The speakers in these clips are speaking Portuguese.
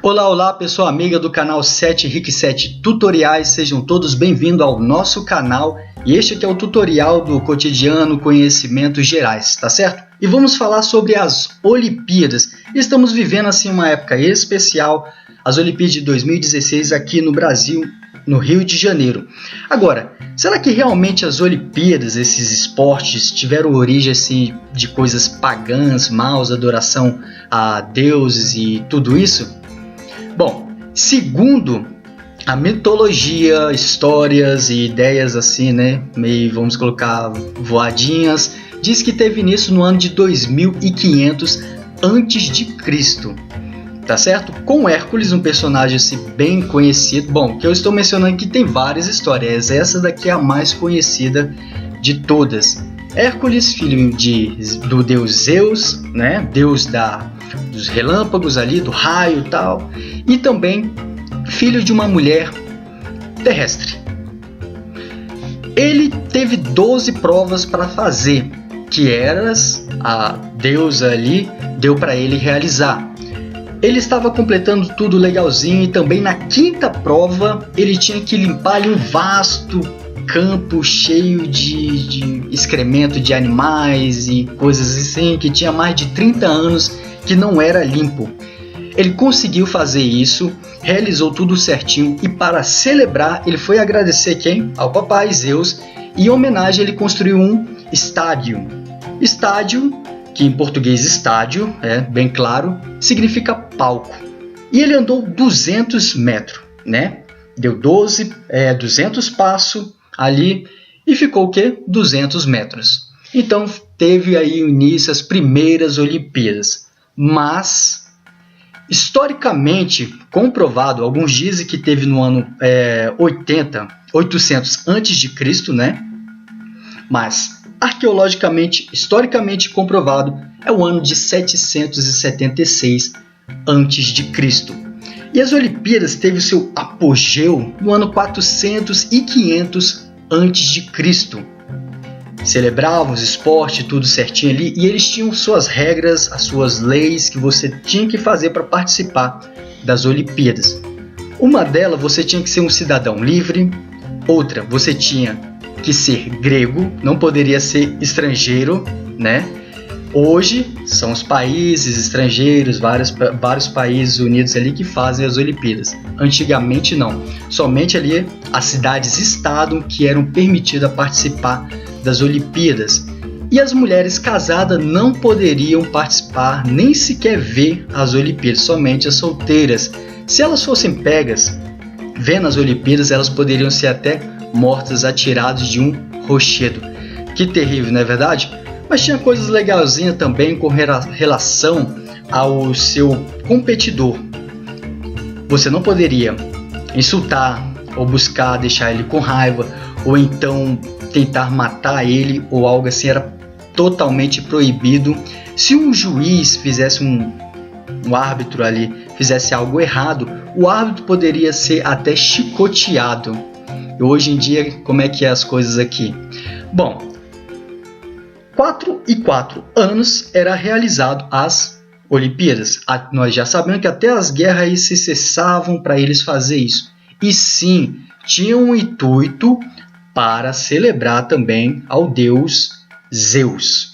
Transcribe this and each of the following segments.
Olá, olá, pessoa amiga do canal 7 Rick 7 Tutoriais, sejam todos bem-vindos ao nosso canal e este aqui é o tutorial do cotidiano Conhecimentos Gerais, tá certo? E vamos falar sobre as Olimpíadas. Estamos vivendo assim uma época especial, as Olimpíadas de 2016 aqui no Brasil, no Rio de Janeiro. Agora, será que realmente as Olimpíadas, esses esportes, tiveram origem assim, de coisas pagãs, maus, adoração a deuses e tudo isso? Bom, segundo a mitologia, histórias e ideias assim, né, meio vamos colocar voadinhas, diz que teve início no ano de 2500 antes de Cristo, tá certo? Com Hércules, um personagem assim bem conhecido. Bom, que eu estou mencionando que tem várias histórias, essa daqui é a mais conhecida de todas. Hércules, filho do deus Zeus, né, deus dos relâmpagos ali, do raio e tal, e também filho de uma mulher terrestre. Ele teve 12 provas para fazer, que a deusa ali deu para ele realizar. Ele estava completando tudo legalzinho e também na quinta prova ele tinha que limpar ali um vasto campo cheio de excremento de animais e coisas assim, que tinha mais de 30 anos que não era limpo. Ele conseguiu fazer isso, realizou tudo certinho e para celebrar ele foi agradecer quem? Ao papai Zeus, e em homenagem ele construiu um estádio. Estádio, que em português estádio, bem claro, significa palco. E ele andou 200 metros, né? Deu 200 passos ali e ficou o quê? 200 metros. Então teve aí o início as primeiras Olimpíadas. Mas, historicamente comprovado, alguns dizem que teve no ano 800 antes de Cristo, né? Mas arqueologicamente, historicamente comprovado, é o ano de 776 antes de Cristo. E as Olimpíadas teve o seu apogeu no ano 400 e 500 antes de Cristo. Celebravam os esportes, tudo certinho ali, e eles tinham suas regras, as suas leis que você tinha que fazer para participar das Olimpíadas. Uma delas, você tinha que ser um cidadão livre, outra, você tinha que ser grego, não poderia ser estrangeiro, né? Hoje são os países estrangeiros, vários países unidos ali que fazem as Olimpíadas. Antigamente não, somente ali as cidades-estado que eram permitidas a participar das Olimpíadas. E as mulheres casadas não poderiam participar, nem sequer ver as Olimpíadas, somente as solteiras. Se elas fossem pegas vendo as Olimpíadas, elas poderiam ser até mortas, atiradas de um rochedo. Que terrível, não é verdade? Mas tinha coisas legalzinhas também com relação ao seu competidor. Você não poderia insultar ou buscar deixar ele com raiva, ou então tentar matar ele ou algo assim, era totalmente proibido. Se um juiz fizesse um árbitro ali, fizesse algo errado, o árbitro poderia ser até chicoteado. E hoje em dia, como é que é as coisas aqui? Bom, 4 e 4 anos era realizado as Olimpíadas. Nós já sabemos que até as guerras aí se cessavam para eles fazer isso. E sim, tinha um intuito para celebrar também ao deus Zeus.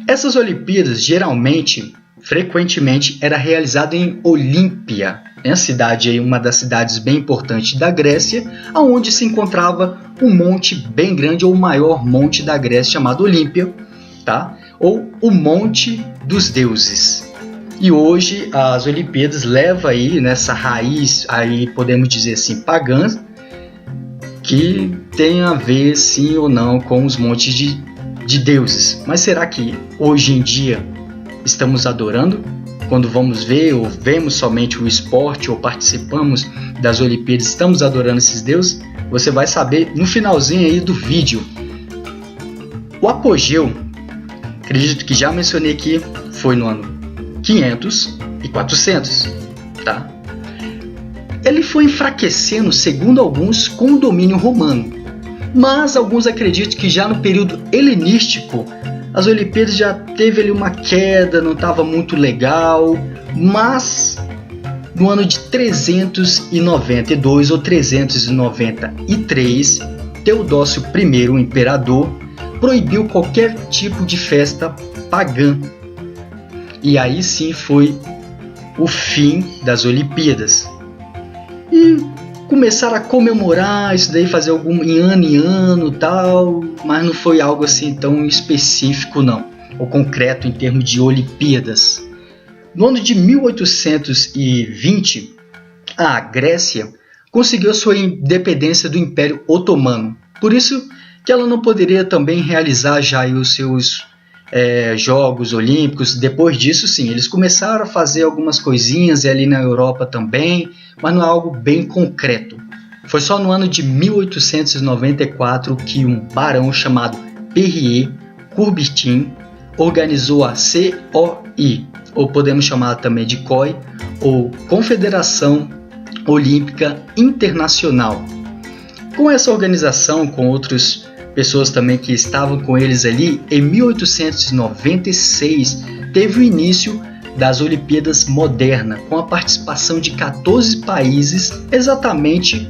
Essas Olimpíadas frequentemente era realizada em Olímpia, né? Cidade aí, uma das cidades bem importantes da Grécia, onde se encontrava um monte bem grande, ou o maior monte da Grécia, chamado Olímpia, tá? Ou o Monte dos Deuses. E hoje as Olimpíadas levam aí nessa raiz, aí podemos dizer assim, pagã, que tem a ver sim ou não com os montes de deuses. Mas será que hoje em dia estamos adorando? Quando vamos ver ou vemos somente o esporte ou participamos das Olimpíadas, estamos adorando esses deuses? Você vai saber no finalzinho aí do vídeo. O apogeu, acredito que já mencionei aqui, foi no ano 500 e 400, tá? Ele foi enfraquecendo, segundo alguns, com o domínio romano. Mas alguns acreditam que já no período helenístico, as Olimpíadas já teve ali uma queda, não estava muito legal. Mas no ano de 392 ou 393, Teodósio I, o imperador, proibiu qualquer tipo de festa pagã. E aí sim foi o fim das Olimpíadas. E começaram a comemorar isso daí, fazer em ano tal, mas não foi algo assim tão específico não, ou concreto em termos de Olimpíadas. No ano de 1820, a Grécia conseguiu sua independência do Império Otomano. Por isso que ela não poderia também realizar já os seus Jogos Olímpicos. Depois disso, sim, eles começaram a fazer algumas coisinhas ali na Europa também, mas não é algo bem concreto. Foi só no ano de 1894 que um barão chamado Pierre Coubertin organizou a COI, ou podemos chamar também de COI, ou Confederação Olímpica Internacional. Com essa organização, com outras pessoas também que estavam com eles ali, em 1896 teve o início das Olimpíadas Modernas, com a participação de 14 países, exatamente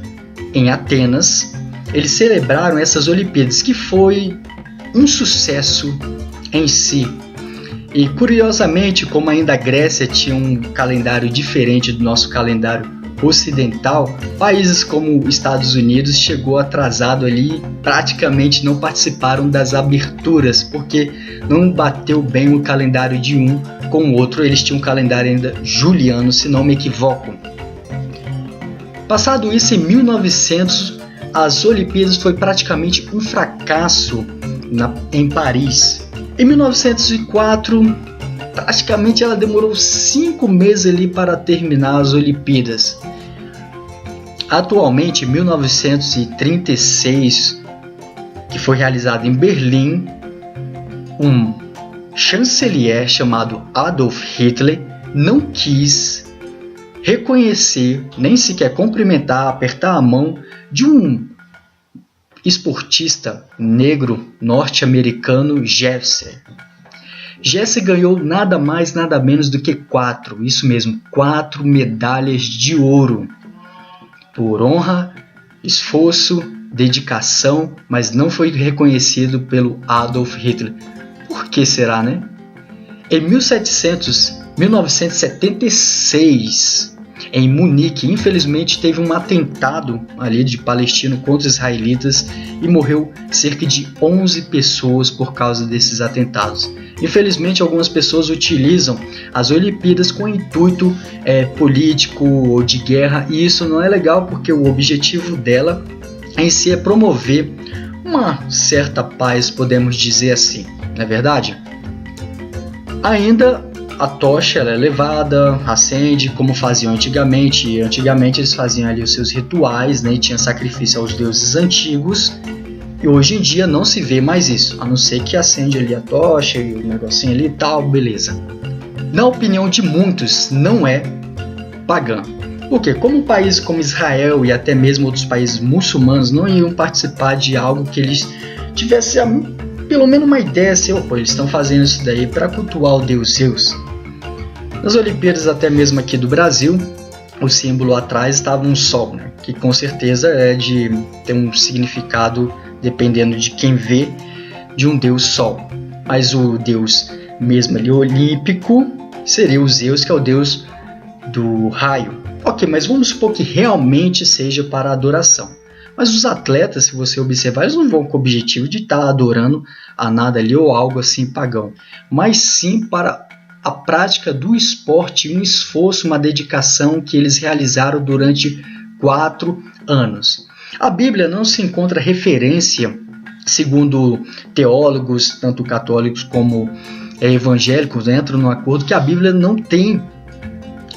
em Atenas. Eles celebraram essas Olimpíadas, que foi um sucesso em si. E curiosamente, como ainda a Grécia tinha um calendário diferente do nosso calendário ocidental, países como os Estados Unidos chegou atrasado ali, praticamente não participaram das aberturas, porque não bateu bem o calendário de um com o outro. Eles tinham um calendário ainda juliano, se não me equivoco. Passado isso, em 1900, as Olimpíadas foi praticamente um fracasso em Paris. Em 1904, praticamente ela demorou 5 meses ali para terminar as Olimpíadas. Atualmente, em 1936, que foi realizado em Berlim, um chanceler chamado Adolf Hitler não quis reconhecer, nem sequer cumprimentar, apertar a mão de um esportista negro norte-americano, Jefferson. Jefferson ganhou nada mais, nada menos do que 4 medalhas de ouro, por honra, esforço, dedicação, mas não foi reconhecido pelo Adolf Hitler. Por que será, né? Em 1976, em Munique, infelizmente teve um atentado ali de palestinos contra os israelitas e morreu cerca de 11 pessoas por causa desses atentados. Infelizmente, algumas pessoas utilizam as Olimpíadas com intuito político ou de guerra, e isso não é legal, porque o objetivo dela em si é promover uma certa paz, podemos dizer assim, não é verdade? Ainda a tocha ela é levada, acende, como faziam antigamente. E antigamente eles faziam ali os seus rituais, né, e tinha sacrifício aos deuses antigos. E hoje em dia não se vê mais isso, a não ser que acende ali a tocha e o negocinho ali e tal, beleza. Na opinião de muitos, não é pagã. Porque como países como Israel e até mesmo outros países muçulmanos não iam participar de algo que eles tivessem pelo menos uma ideia assim, eles estão fazendo isso daí para cultuar o Deus Zeus. Nas Olimpíadas, até mesmo aqui do Brasil, o símbolo atrás estava um sol, né? Que com certeza tem um significado, dependendo de quem vê, de um deus sol. Mas o deus mesmo ali olímpico seria o Zeus, que é o deus do raio. Ok, mas vamos supor que realmente seja para adoração. Mas os atletas, se você observar, eles não vão com o objetivo de estar adorando a nada ali ou algo assim pagão, mas sim para a prática do esporte, um esforço, uma dedicação que eles realizaram durante 4 anos. A Bíblia não se encontra referência, segundo teólogos, tanto católicos como evangélicos, entram no acordo que a Bíblia não tem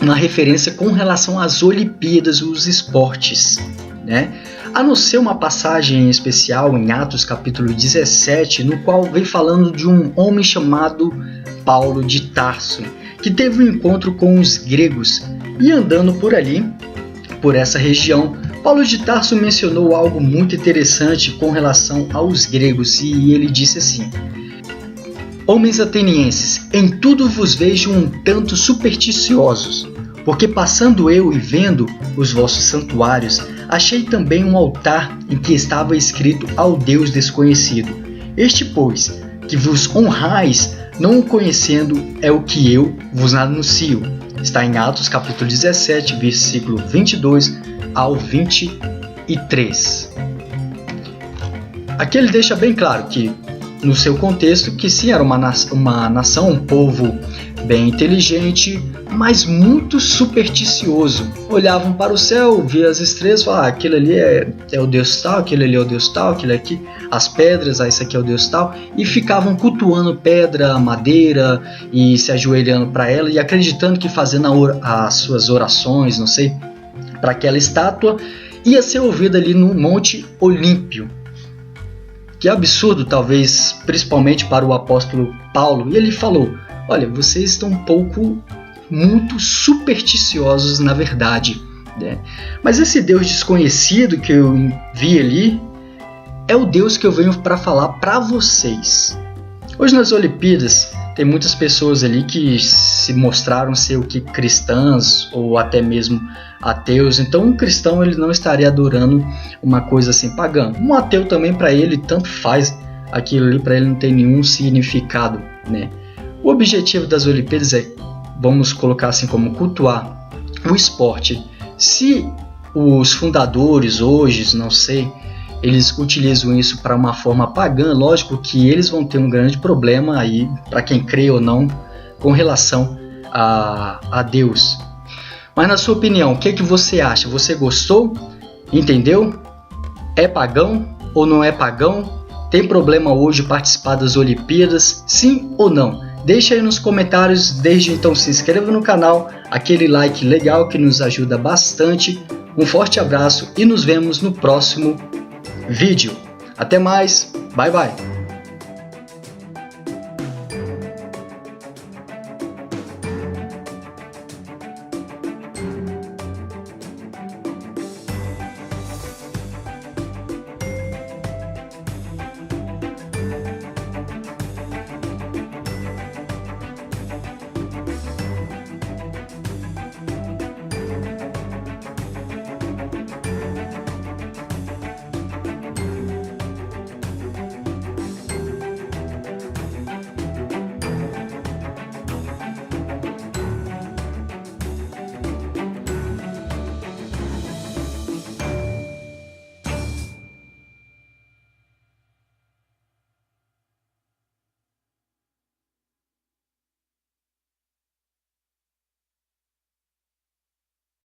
uma referência com relação às Olimpíadas, os esportes, né? A não ser uma passagem especial em Atos capítulo 17, no qual vem falando de um homem chamado Paulo de Tarso, que teve um encontro com os gregos, e andando por ali, por essa região, Paulo de Tarso mencionou algo muito interessante com relação aos gregos, e ele disse assim: homens atenienses, em tudo vos vejo um tanto supersticiosos. Porque passando eu e vendo os vossos santuários, achei também um altar em que estava escrito ao Deus desconhecido. Este, pois, que vos honrais, não o conhecendo, é o que eu vos anuncio. Está em Atos capítulo 17, versículo 22 ao 23. Aqui ele deixa bem claro que, no seu contexto, que sim, era uma nação, um povo bem inteligente, mas muito supersticioso. Olhavam para o céu, via as estrelas, falavam, aquele ali é o Deus tal, aquele ali é o Deus tal, aquele aqui, as pedras, esse aqui é o Deus tal, e ficavam cultuando pedra, madeira, e se ajoelhando para ela, e acreditando que fazendo as suas orações, não sei, para aquela estátua, ia ser ouvida ali no Monte Olímpio. Que absurdo, talvez, principalmente para o apóstolo Paulo, e ele falou, olha, vocês estão muito supersticiosos na verdade, né? Mas esse Deus desconhecido que eu vi ali é o Deus que eu venho para falar para vocês. Hoje nas Olimpíadas tem muitas pessoas ali que se mostraram ser o que cristãs ou até mesmo ateus. Então um cristão ele não estaria adorando uma coisa assim pagã. Um ateu também, para ele tanto faz, aquilo ali para ele não tem nenhum significado, né? O objetivo das Olimpíadas é, vamos colocar assim, como cultuar o esporte. Se os fundadores hoje, não sei, eles utilizam isso para uma forma pagã, lógico que eles vão ter um grande problema aí, para quem crê ou não, com relação a Deus. Mas na sua opinião, o que você acha? Você gostou? Entendeu? É pagão ou não é pagão? Tem problema hoje participar das Olimpíadas? Sim ou não? Deixa aí nos comentários, desde então se inscreva no canal, aquele like legal que nos ajuda bastante. Um forte abraço e nos vemos no próximo vídeo. Até mais, bye bye!